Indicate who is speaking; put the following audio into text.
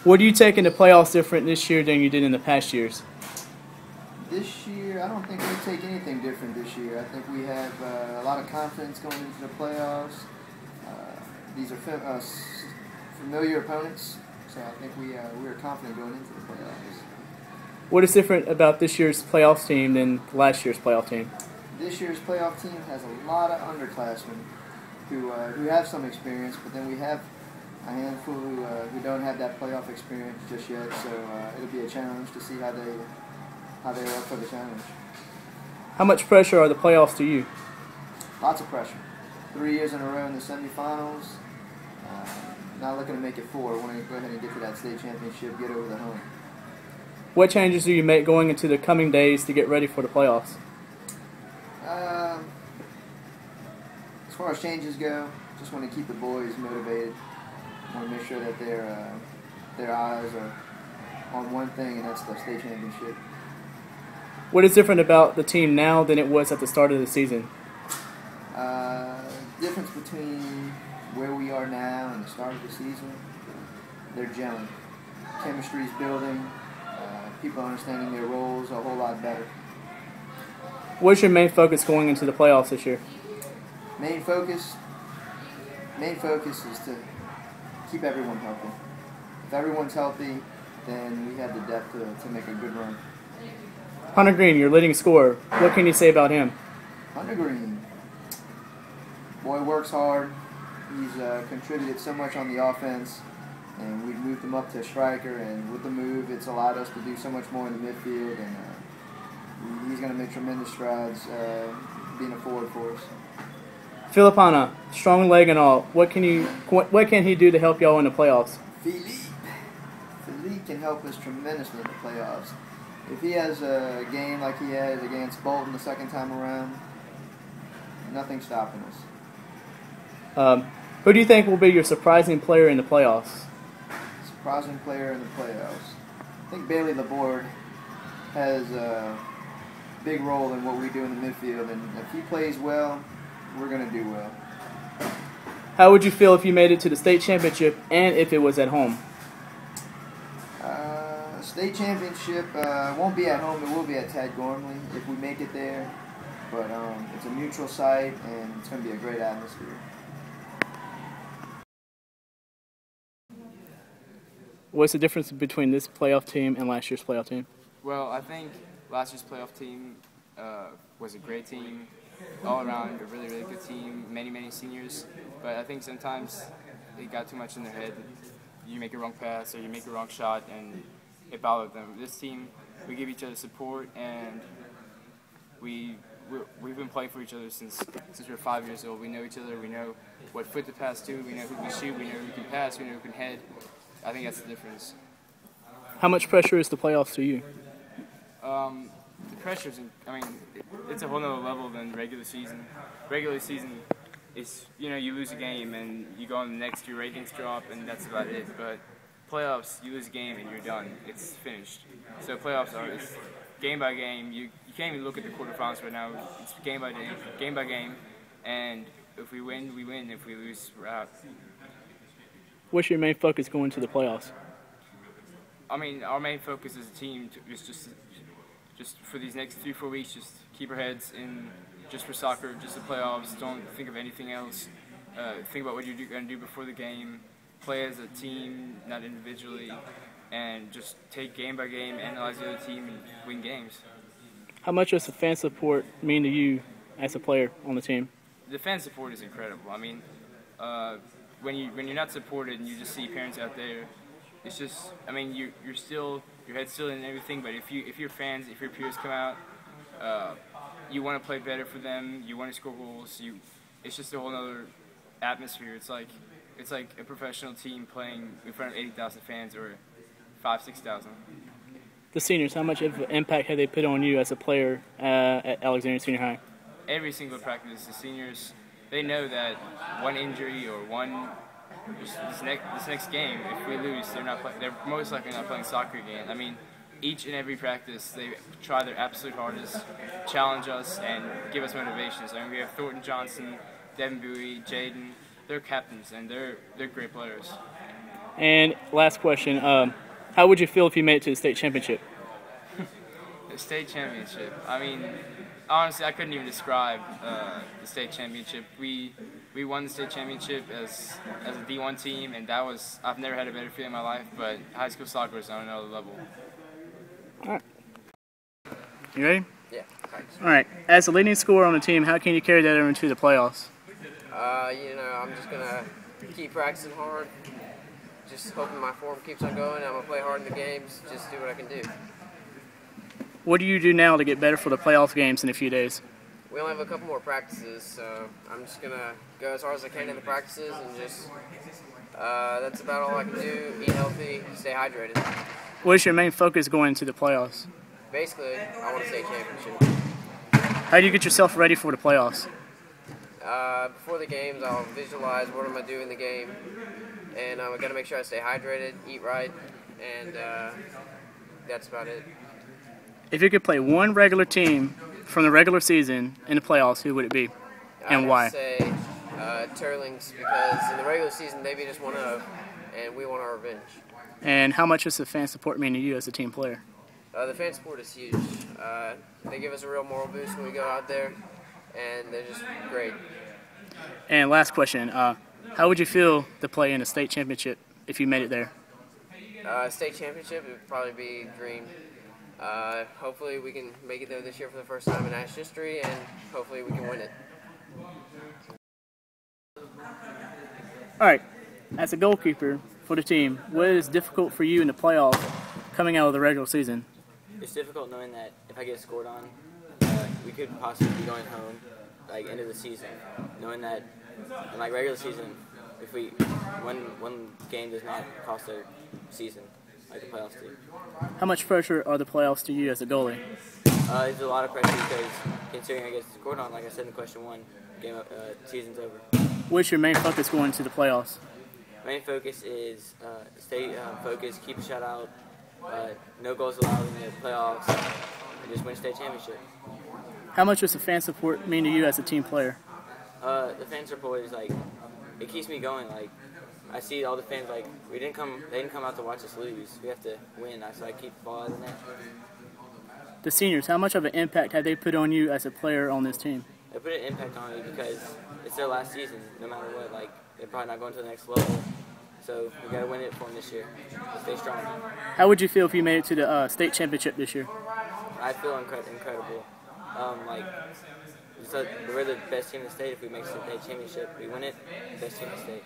Speaker 1: What do you take in the playoffs different this year than you did in the past years?
Speaker 2: This year, I don't think we take anything different this year. I think we have a lot of confidence going into the playoffs. These are familiar opponents, so I think we are confident going into the playoffs.
Speaker 1: What is different about this year's playoffs team than last year's playoff team?
Speaker 2: This year's playoff team has a lot of underclassmen who have some experience, but then we have a handful who don't have that playoff experience just yet. So it'll be a challenge to see how they're up for the challenge.
Speaker 1: How much pressure are the playoffs to you?
Speaker 2: Lots of pressure. 3 years in a row in the semifinals. Not looking to make it 4. Want to go ahead and get to that state championship, get over the hump.
Speaker 1: What changes do you make going into the coming days to get ready for the playoffs?
Speaker 2: As far as changes go, just want to keep the boys motivated. Want to make sure that their eyes are on one thing, and that's the state championship.
Speaker 1: What is different about the team now than it was at the start of the season?
Speaker 2: Difference between where we are now and the start of the season, they're gelling. Chemistry's building. People are understanding their roles a whole lot better.
Speaker 1: What's your main focus going into the playoffs this year?
Speaker 2: Main focus is to keep everyone healthy. If everyone's healthy, then we have the depth to make a good run.
Speaker 1: Hunter Green, your leading scorer. What can you say about him?
Speaker 2: Hunter Green, boy works hard. He's contributed so much on the offense, and we've moved him up to striker, and with the move, it's allowed us to do so much more in the midfield, and he's going to make tremendous strides being a forward for us.
Speaker 1: Filipana, strong leg and all. What can he do to help y'all in the playoffs?
Speaker 2: Philippe can help us tremendously in the playoffs. If he has a game like he had against Bolton the second time around, nothing's stopping us.
Speaker 1: Who do you think will be your surprising player in the playoffs?
Speaker 2: Surprising player in the playoffs. I think Bailey Laborde has a big role in what we do in the midfield, and if he plays well, we're going to do well.
Speaker 1: How would you feel if you made it to the state championship and if it was at home?
Speaker 2: State championship won't be at home. It will be at Tad Gormley if we make it there. But it's a neutral site, and it's going to be a great atmosphere.
Speaker 1: What's the difference between this playoff team and last year's playoff team?
Speaker 3: Well, I think last year's playoff team was a great team, all around a really, really good team, many seniors. But I think sometimes it got too much in their head. You make a wrong pass or you make a wrong shot, and it bothered them. This team, we give each other support, and we've been playing for each other since we're 5 years old. We know each other. We know what foot to pass to. We know who can shoot. We know who can pass. We know who can head. I think that's the difference.
Speaker 1: How much pressure is the playoffs to you?
Speaker 3: The pressure's, it's a whole nother level than regular season. Regular season is, you lose a game and you go on the next, your ratings drop, and that's about it. But playoffs, you lose a game and you're done. It's finished. So playoffs it's game by game. You can't even look at the quarterfinals right now. It's game by game. And if we win, we win. If we lose, we're out.
Speaker 1: What's your main focus going to the playoffs?
Speaker 3: Our main focus as a team is just for these next 3-4 weeks, just keep our heads in just for soccer, just the playoffs. Don't think of anything else. Think about what you're going to do before the game. Play as a team, not individually, and just take game by game, analyze the other team, and win games.
Speaker 1: How much does the fan support mean to you as a player on the team?
Speaker 3: The fan support is incredible. When you're not supported and you just see parents out there, it's just, you're still, your head's still in everything, but if your fans, if your peers come out, you want to play better for them, you want to score goals, it's just a whole other atmosphere. It's like a professional team playing in front of 80,000 fans or 5,000-6,000.
Speaker 1: The seniors, how much of an impact have they put on you as a player at Alexandria Senior High?
Speaker 3: Every single practice, the seniors, they know that one injury or this next game, if we lose, they're most likely not playing soccer again. Each and every practice, they try their absolute hardest, challenge us, and give us motivations. We have Thornton Johnson, Devin Bowie, Jaden. They're captains, and they're great players.
Speaker 1: And last question, how would you feel if you made it to the state championship?
Speaker 3: The state championship. I mean, honestly, I couldn't even describe the state championship. We won the state championship as a D1 team, and I've never had a better feeling in my life. But high school soccer is on another level.
Speaker 1: All right. You ready?
Speaker 4: Yeah, thanks.
Speaker 1: All right. As the leading scorer on the team, how can you carry that over into the playoffs?
Speaker 4: I'm just gonna keep practicing hard. Just hoping my form keeps on going. I'm gonna play hard in the games. Just do what I can do.
Speaker 1: What do you do now to get better for the playoff games in a few days?
Speaker 4: We only have a couple more practices, so I'm just gonna go as hard as I can in the practices and just that's about all I can do. Eat healthy, stay hydrated.
Speaker 1: What is your main focus going into the playoffs?
Speaker 4: Basically, I want to stay championship.
Speaker 1: How do you get yourself ready for the playoffs?
Speaker 4: Before the games, I'll visualize what I'm gonna do in the game, and I'm gonna make sure I stay hydrated, eat right, and that's about it.
Speaker 1: If you could play one regular team from the regular season in the playoffs, who would it be, and why?
Speaker 4: I'd say Turlings, because in the regular season they beat us 1-0, and we want our revenge.
Speaker 1: And how much does the fan support mean to you as a team player?
Speaker 4: The fan support is huge. They give us a real moral boost when we go out there, and they're just great.
Speaker 1: And last question, how would you feel to play in a state championship if you made it there?
Speaker 4: State championship would probably be a dream. Hopefully we can make it there this year for the first time in Ash history, and hopefully we can win it.
Speaker 1: All right, as a goalkeeper for the team, what is difficult for you in the playoffs coming out of the regular season?
Speaker 5: It's difficult knowing that if I get scored on, we could possibly be going home, like end of the season. Knowing that in like regular season, if one game does not cost a season, like the playoffs do.
Speaker 1: How much pressure are the playoffs to you as a goalie?
Speaker 5: There's a lot of pressure because considering I get scored on, like I said in question one, season's over.
Speaker 1: What's your main focus going into the playoffs?
Speaker 5: Main focus is stay focused, keep a shutout, no goals allowed in the playoffs, and just win state championship.
Speaker 1: How much does the fan support mean to you as a team player?
Speaker 5: The fan support is like, it keeps me going. Like, I see all the fans like, they didn't come out to watch us lose. We have to win, so I keep the ball out of the net.
Speaker 1: The seniors, how much of an impact have they put on you as a player on this team?
Speaker 5: They put an impact on me because it's their last season, no matter what. Like, they're probably not going to the next level. So we gotta win it for them this year. Stay strong.
Speaker 1: How would you feel if you made it to the state championship this year?
Speaker 5: I feel incredible. We're the best team in the state. If we make the state championship, we win it. Best team in the state.